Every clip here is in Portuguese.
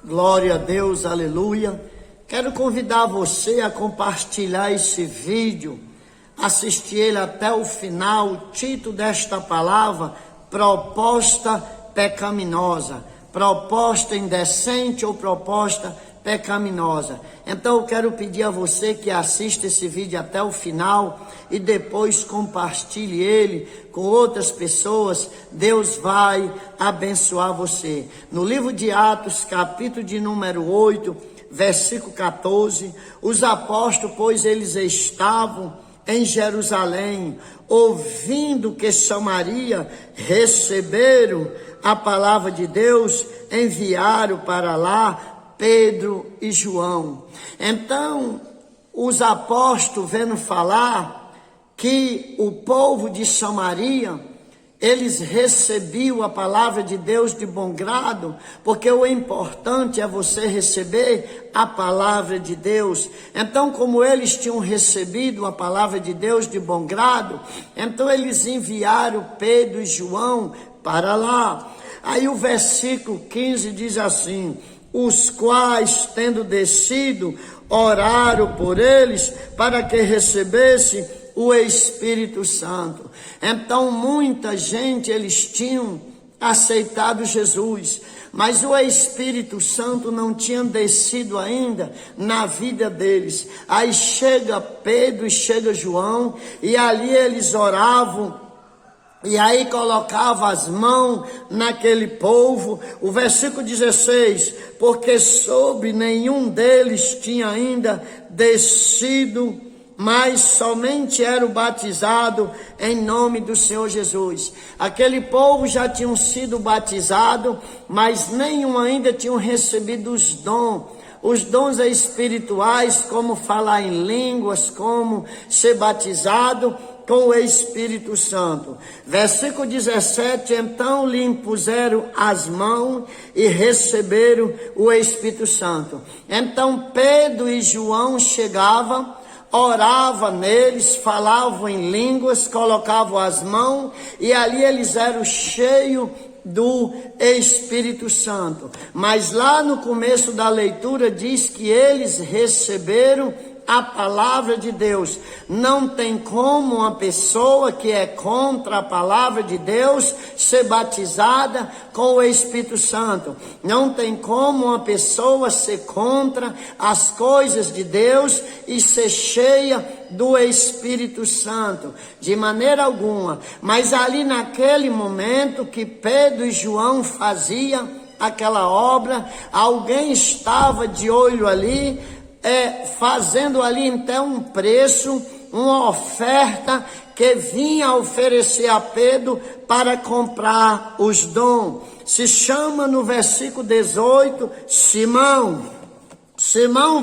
Glória a Deus, aleluia. Quero convidar você a compartilhar esse vídeo, assistir ele até o final. O título desta palavra: proposta pecaminosa, proposta indecente ou proposta pecaminosa. Então eu quero pedir a você que assista esse vídeo até o final e depois compartilhe ele com outras pessoas. Deus vai abençoar você. No livro de Atos, capítulo de número 8, versículo 14, os apóstolos, pois eles estavam em Jerusalém, ouvindo que Samaria receberam a palavra de Deus, enviaram para lá Pedro e João. Então, os apóstolos vendo falar que o povo de Samaria, eles recebiam a palavra de Deus de bom grado, porque o importante é você receber a palavra de Deus. Então, como eles tinham recebido a palavra de Deus de bom grado, então eles enviaram Pedro e João para lá. Aí o versículo 15 diz assim: os quais, tendo descido, oraram por eles para que recebesse o Espírito Santo. Então muita gente, eles tinham aceitado Jesus, mas o Espírito Santo não tinha descido ainda na vida deles. Aí chega Pedro e chega João, e ali eles oravam, e aí colocava as mãos naquele povo. O versículo 16, porque sobre nenhum deles tinha ainda descido, mas somente era batizado em nome do Senhor Jesus. Aquele povo já tinham sido batizado, mas nenhum ainda tinham recebido os dons espirituais, como falar em línguas, como ser batizado com o Espírito Santo. Versículo 17, então lhe impuseram as mãos e receberam o Espírito Santo. Então Pedro e João chegavam, orava neles, falavam em línguas, colocavam as mãos, e ali eles eram cheios do Espírito Santo. Mas lá no começo da leitura diz que eles receberam a palavra de Deus. Não tem como uma pessoa que é contra a palavra de Deus ser batizada com o Espírito Santo. Não tem como uma pessoa ser contra as coisas de Deus e ser cheia do Espírito Santo, de maneira alguma. Mas ali naquele momento que Pedro e João faziam aquela obra, alguém estava de olho ali, fazendo ali então um preço, uma oferta que vinha oferecer a Pedro para comprar os dons. Se chama no versículo 18, Simão,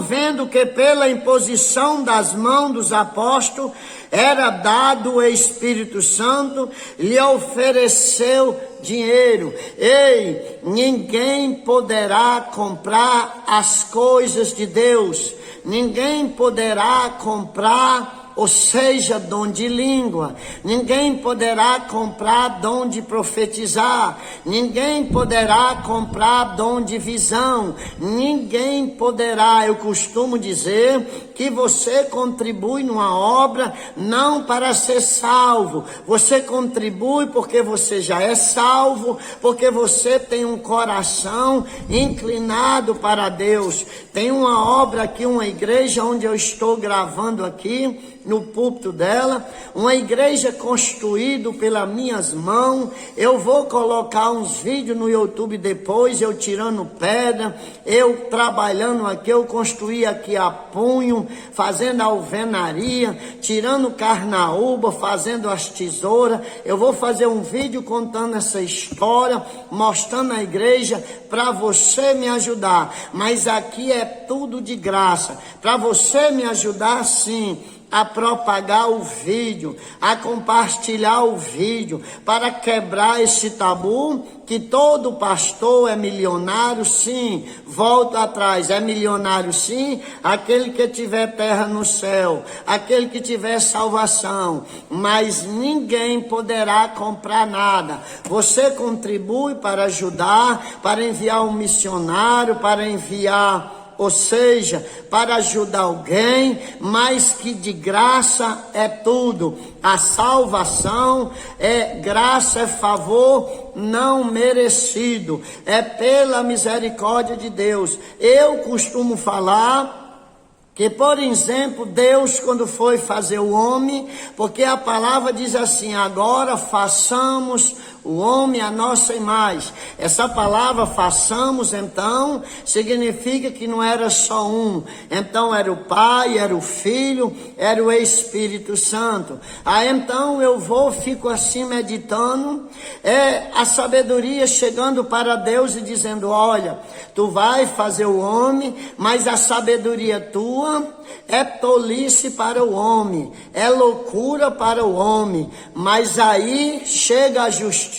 vendo que pela imposição das mãos dos apóstolos era dado o Espírito Santo, lhe ofereceu dinheiro. Ei, ninguém poderá comprar as coisas de Deus. Ninguém poderá comprar, ou seja, dom de língua. Ninguém poderá comprar dom de profetizar. Ninguém poderá comprar dom de visão. Ninguém poderá. Eu costumo dizer que você contribui numa obra não para ser salvo. Você contribui porque você já é salvo, porque você tem um coração inclinado para Deus. Tem uma obra aqui, uma igreja onde eu estou gravando aqui, no púlpito dela, uma igreja construída pelas minhas mãos. Eu vou colocar uns vídeos no YouTube depois, eu tirando pedra, eu trabalhando aqui, eu construí aqui a punho, fazendo a alvenaria, tirando carnaúba, fazendo as tesouras. Eu vou fazer um vídeo contando essa história, mostrando a igreja, para você me ajudar. Mas aqui é tudo de graça, para você me ajudar sim. a propagar o vídeo, a compartilhar o vídeo, para quebrar esse tabu que todo pastor é milionário, sim. Volto atrás, é milionário, sim, aquele que tiver terra no céu, aquele que tiver salvação, mas ninguém poderá comprar nada. Você contribui para ajudar, para enviar um missionário, para enviar, ou seja, para ajudar alguém, mas que de graça é tudo. A salvação é graça, é favor não merecido, é pela misericórdia de Deus. Eu costumo falar que, por exemplo, Deus, quando foi fazer o homem, porque a palavra diz assim: agora façamos o homem à nossa imagem. Essa palavra façamos, então, significa que não era só um. Então era o Pai, era o Filho, era o Espírito Santo. Aí então eu fico assim meditando, a sabedoria chegando para Deus e dizendo: olha, tu vai fazer o homem, mas a sabedoria tua é tolice para o homem, é loucura para o homem. Mas aí chega a justiça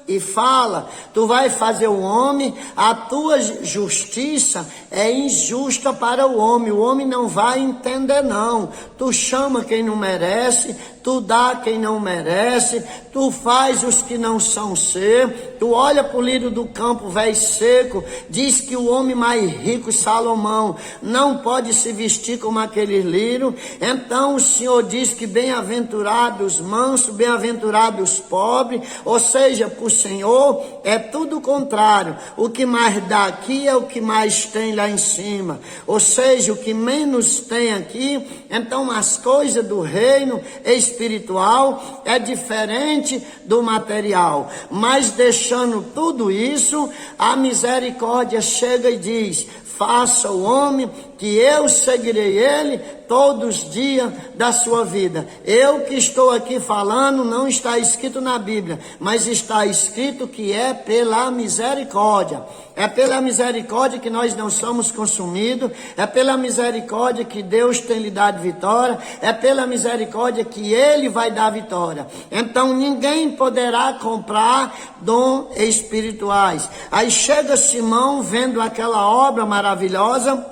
e fala: tu vai fazer o homem, a tua justiça é injusta para o homem não vai entender não. Tu chama quem não merece, tu dá quem não merece, tu faz os que não são ser, tu olha para o lírio do campo velho seco, diz que o homem mais rico, Salomão, não pode se vestir como aquele lírio. Então o Senhor diz que bem-aventurados mansos, bem-aventurados pobres, ou seja, para o Senhor é tudo o contrário. O que mais dá aqui é o que mais tem lá em cima, ou seja, o que menos tem aqui. Então as coisas do reino espiritual é diferente do material, mas deixando tudo isso, a misericórdia chega e diz: faça o homem, que eu seguirei ele todos os dias da sua vida. Eu que estou aqui falando, não está escrito na Bíblia, mas está escrito que é pela misericórdia. É pela misericórdia que nós não somos consumidos, é pela misericórdia que Deus tem lhe dado vitória, é pela misericórdia que Ele vai dar vitória. Então ninguém poderá comprar dons espirituais. Aí chega Simão, vendo aquela obra maravilhosa,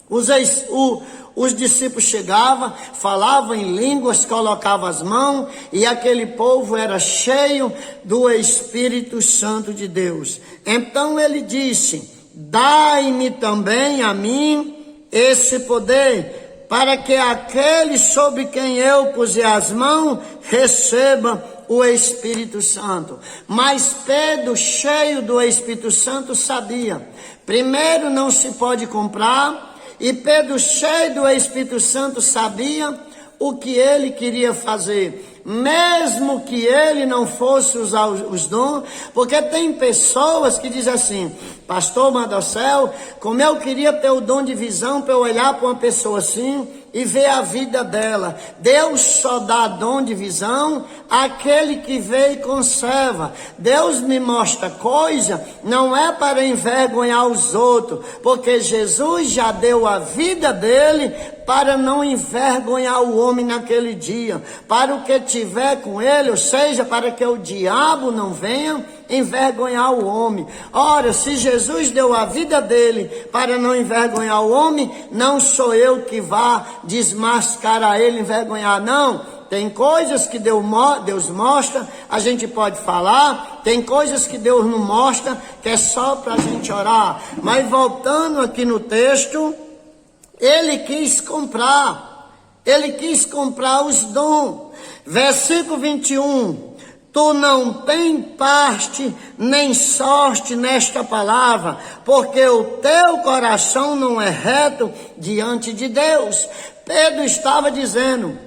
os discípulos chegavam, falavam em línguas, colocavam as mãos, e aquele povo era cheio do Espírito Santo de Deus. Então ele disse: dai-me também a mim esse poder, para que aquele sobre quem eu puser as mãos receba o Espírito Santo. Mas Pedro, cheio do Espírito Santo, sabia: primeiro, não se pode comprar. E Pedro, cheio do Espírito Santo, sabia o que ele queria fazer, mesmo que ele não fosse usar os dons, porque tem pessoas que dizem assim: pastor Madocel, como eu queria ter o dom de visão para eu olhar para uma pessoa assim e ver a vida dela. Deus só dá dom de visão àquele que vê e conserva. Deus me mostra coisa, não é para envergonhar os outros, porque Jesus já deu a vida dele para não envergonhar o homem naquele dia, para o que tiver com ele, ou seja, para que o diabo não venha envergonhar o homem. Ora, se Jesus deu a vida dele para não envergonhar o homem, não sou eu que vá desmascarar ele, envergonhar, não. Tem coisas que Deus mostra, a gente pode falar, tem coisas que Deus não mostra, que é só para a gente orar. Mas voltando aqui no texto, ele quis comprar os dons. Versículo 21, tu não tem parte nem sorte nesta palavra, porque o teu coração não é reto diante de Deus. Pedro estava dizendo: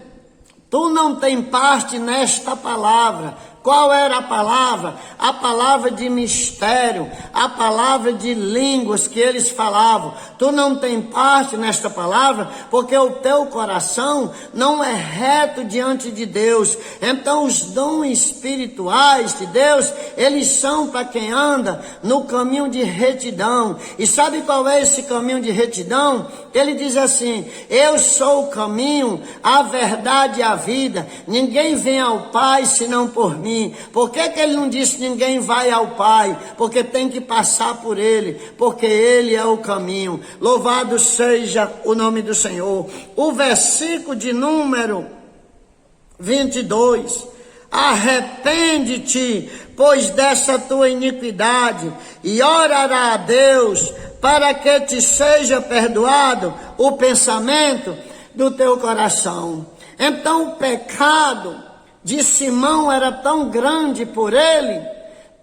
tu não tem parte nesta palavra, Qual era a palavra? A palavra de mistério, a palavra de línguas que eles falavam. Tu não tem parte nesta palavra, porque o teu coração não é reto diante de Deus. Então os dons espirituais de Deus, eles são para quem anda no caminho de retidão. E sabe qual é esse caminho de retidão? Ele diz assim: eu sou o caminho, a verdade e a vida. Ninguém vem ao Pai senão por mim. Por que ele não disse ninguém vai ao Pai? Porque tem que passar por Ele, porque Ele é o caminho. Louvado seja o nome do Senhor. O versículo de número 22: arrepende-te, pois dessa tua iniquidade, e orará a Deus para que te seja perdoado o pensamento do teu coração. Então o pecado de Simão era tão grande por ele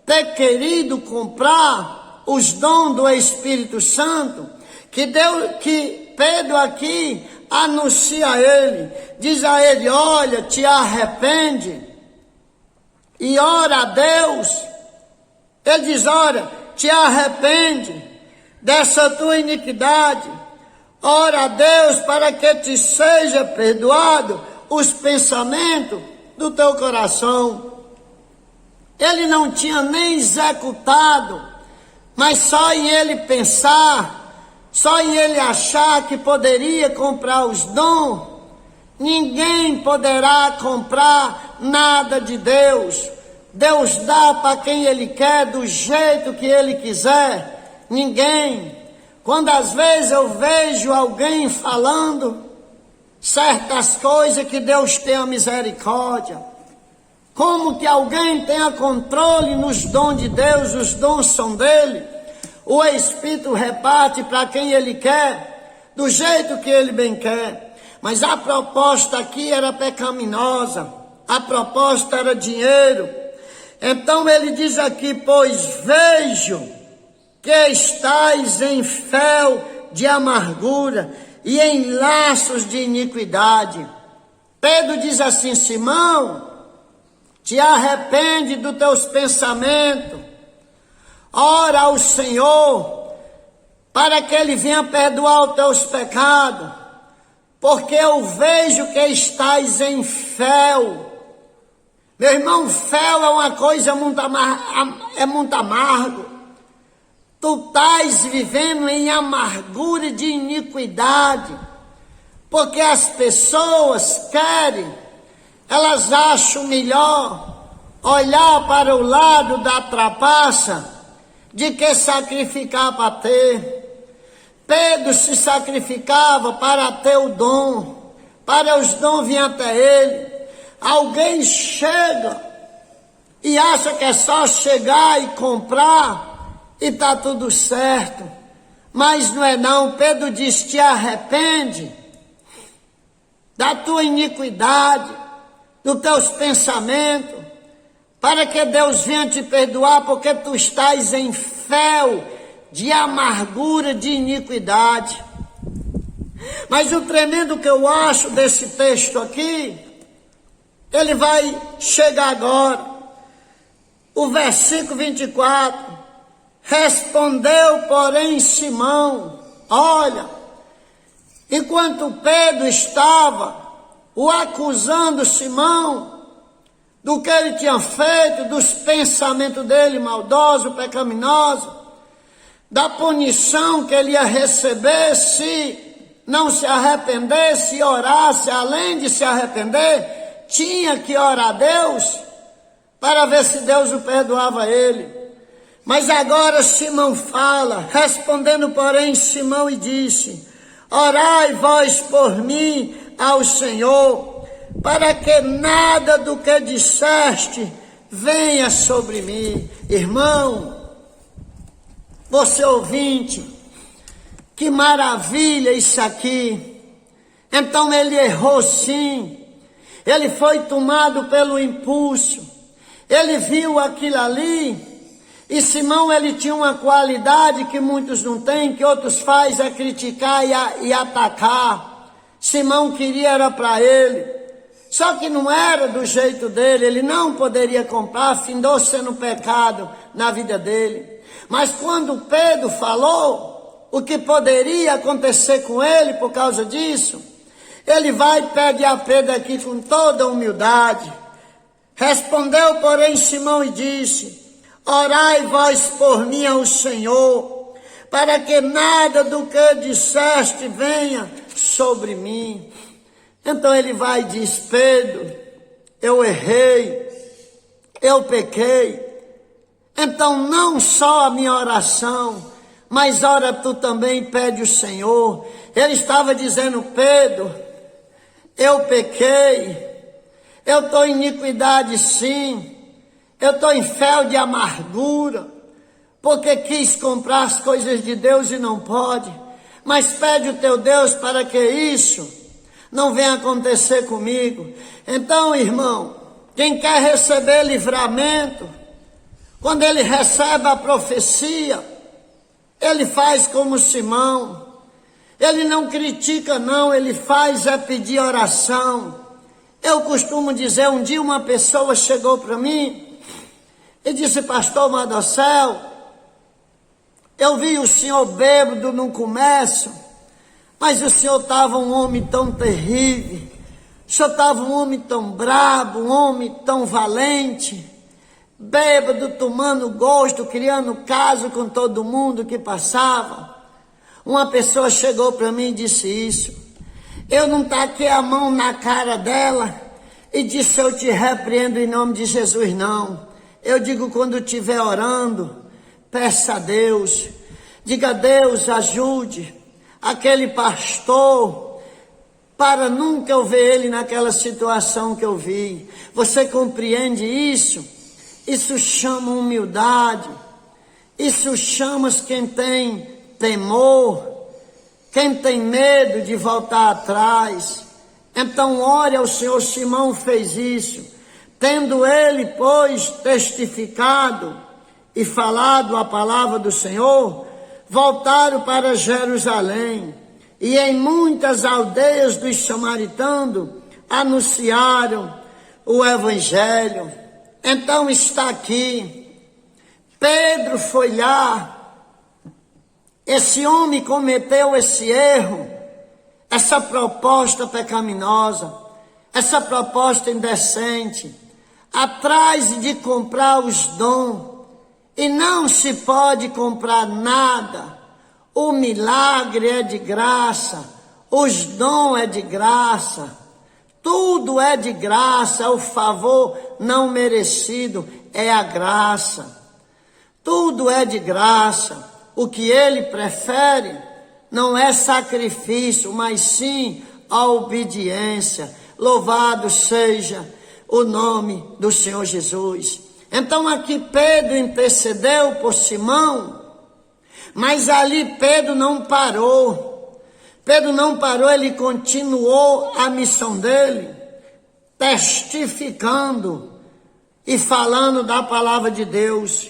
ter querido comprar os dons do Espírito Santo, que Pedro aqui anuncia a ele, diz a ele: olha, te arrepende e ora a Deus. Ele diz: olha, te arrepende dessa tua iniquidade, ora a Deus para que te seja perdoado os pensamentos do teu coração. Ele não tinha nem executado, mas só em ele pensar, só em ele achar que poderia comprar os dons, ninguém poderá comprar nada de Deus. Deus dá para quem Ele quer, do jeito que Ele quiser. Ninguém. Quando às vezes eu vejo alguém falando certas coisas que Deus tenha misericórdia, como que alguém tenha controle nos dons de Deus, os dons são dele, o Espírito reparte para quem Ele quer, do jeito que Ele bem quer. Mas a proposta aqui era pecaminosa, a proposta era dinheiro. Então ele diz aqui: pois vejo que estais em fel de amargura e em laços de iniquidade. Pedro diz assim: Simão, te arrepende dos teus pensamentos, ora ao Senhor para que Ele venha perdoar os teus pecados, porque eu vejo que estais em fel. Meu irmão, fel é uma coisa muito amargo. Tu estás vivendo em amargura de iniquidade, porque as pessoas querem, elas acham melhor olhar para o lado da trapaça de que sacrificar para ter. Pedro se sacrificava para ter o dom, para os dons virem até ele. Alguém chega e acha que é só chegar e comprar e está tudo certo, mas não é não. Pedro diz: te arrepende da tua iniquidade, dos teus pensamentos, para que Deus venha te perdoar, porque tu estás em fel de amargura, de iniquidade. Mas o tremendo que eu acho desse texto aqui, ele vai chegar agora, o versículo 24, respondeu, porém, Simão, olha, enquanto Pedro estava o acusando Simão do que ele tinha feito, dos pensamentos dele maldosos, pecaminosos, da punição que ele ia receber se não se arrependesse e orasse, além de se arrepender, tinha que orar a Deus para ver se Deus o perdoava ele. Mas agora Simão fala, respondendo porém Simão e disse: orai vós por mim ao Senhor, para que nada do que disseste venha sobre mim. Irmão, você ouvinte, que maravilha isso aqui. Então ele errou sim, ele foi tomado pelo impulso, ele viu aquilo ali. E Simão, ele tinha uma qualidade que muitos não têm, que outros fazem, é criticar e atacar. Simão queria era para ele. Só que não era do jeito dele, ele não poderia comprar, findou sendo pecado na vida dele. Mas quando Pedro falou o que poderia acontecer com ele por causa disso, ele vai e pede a Pedro aqui com toda a humildade. Respondeu, porém, Simão e disse: orai vós por mim ao Senhor, para que nada do que disseste venha sobre mim. Então ele vai e diz: Pedro, eu errei, eu pequei. Então não só a minha oração, mas ora tu também, pede o Senhor. Ele estava dizendo: Pedro, eu pequei, eu estou em iniquidade sim, eu estou em fel de amargura, porque quis comprar as coisas de Deus e não pode. Mas pede o teu Deus para que isso não venha acontecer comigo. Então, irmão, quem quer receber livramento, quando ele recebe a profecia, ele faz como Simão. Ele não critica não, ele faz é pedir oração. Eu costumo dizer, um dia uma pessoa chegou para mim e disse: pastor Madocel, eu vi o senhor bêbado no comércio, mas o senhor estava um homem tão terrível, o senhor estava um homem tão brabo, um homem tão valente, bêbado, tomando gosto, criando caso com todo mundo que passava. Uma pessoa chegou para mim e disse isso. Eu não taquei a mão na cara dela e disse: eu te repreendo em nome de Jesus, não. Eu digo, quando estiver orando, peça a Deus, diga: Deus, ajude aquele pastor para nunca eu ver ele naquela situação que eu vi. Você compreende isso? Isso chama humildade, isso chama quem tem temor, quem tem medo de voltar atrás. Então ore ao Senhor. Simão fez isso, tendo ele, pois, testificado e falado a palavra do Senhor, voltaram para Jerusalém, e em muitas aldeias dos samaritanos anunciaram o evangelho. Então está aqui, Pedro foi lá, esse homem cometeu esse erro, essa proposta pecaminosa, essa proposta indecente, atrás de comprar os dons, e não se pode comprar nada. O milagre é de graça, os dons é de graça, tudo é de graça, o favor não merecido é a graça. Tudo é de graça. O que ele prefere não é sacrifício, mas sim a obediência. Louvado seja o nome do Senhor Jesus. Então aqui Pedro intercedeu por Simão, mas ali Pedro não parou. Pedro não parou, ele continuou a missão dele, testificando e falando da palavra de Deus.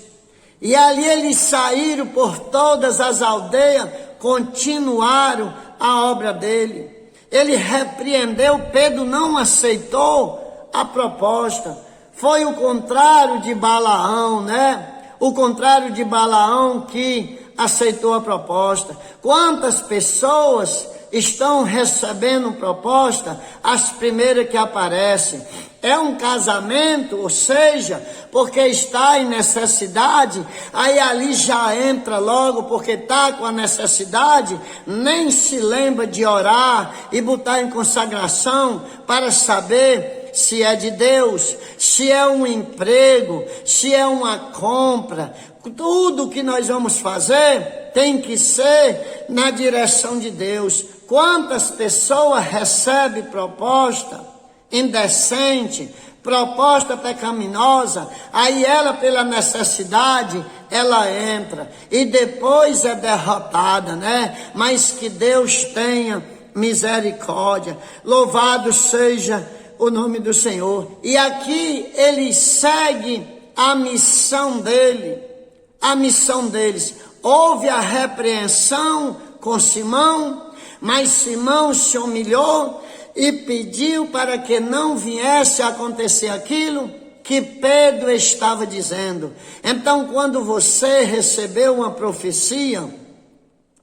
E ali eles saíram por todas as aldeias, continuaram a obra dele. Ele repreendeu, Pedro não aceitou a proposta. Foi o contrário de Balaão, né? O contrário de Balaão que aceitou a proposta. Quantas pessoas estão recebendo proposta? As primeiras que aparecem. É um casamento, ou seja, porque está em necessidade, aí ali já entra logo, porque está com a necessidade, nem se lembra de orar e botar em consagração para saber se é de Deus, se é um emprego, se é uma compra. Tudo que nós vamos fazer tem que ser na direção de Deus. Quantas pessoas recebem proposta indecente, proposta pecaminosa, aí ela, pela necessidade, ela entra e depois é derrotada, né? Mas que Deus tenha misericórdia. Louvado seja o nome do Senhor. E aqui ele segue a missão dele, a missão deles. Houve a repreensão com Simão, mas Simão se humilhou e pediu para que não viesse a acontecer aquilo que Pedro estava dizendo. Então, quando você recebeu uma profecia,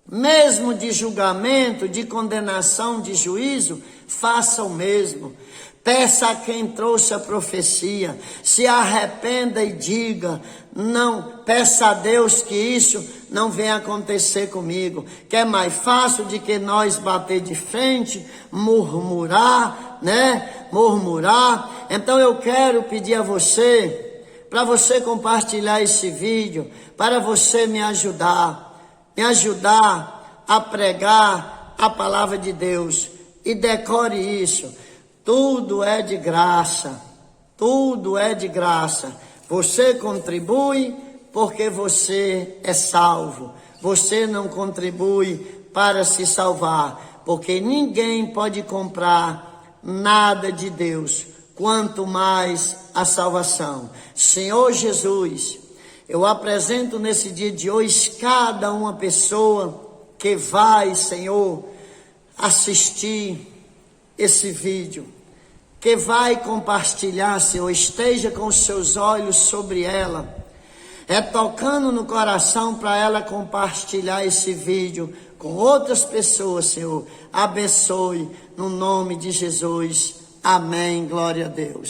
mesmo de julgamento, de condenação, de juízo, faça o mesmo. Peça a quem trouxe a profecia, se arrependa e diga: não, peça a Deus que isso não venha acontecer comigo. Que é mais fácil de que nós bater de frente, murmurar, né? Murmurar. Então eu quero pedir a você, para você compartilhar esse vídeo, para você me ajudar a pregar a palavra de Deus. E decore isso. Tudo é de graça, tudo é de graça. Você contribui porque você é salvo. Você não contribui para se salvar, porque ninguém pode comprar nada de Deus, quanto mais a salvação. Senhor Jesus, eu apresento nesse dia de hoje cada uma pessoa que vai, Senhor, assistir esse vídeo, que vai compartilhar, Senhor. Esteja com os seus olhos sobre ela, tocando no coração para ela compartilhar esse vídeo com outras pessoas, Senhor. Abençoe no nome de Jesus. Amém. Glória a Deus.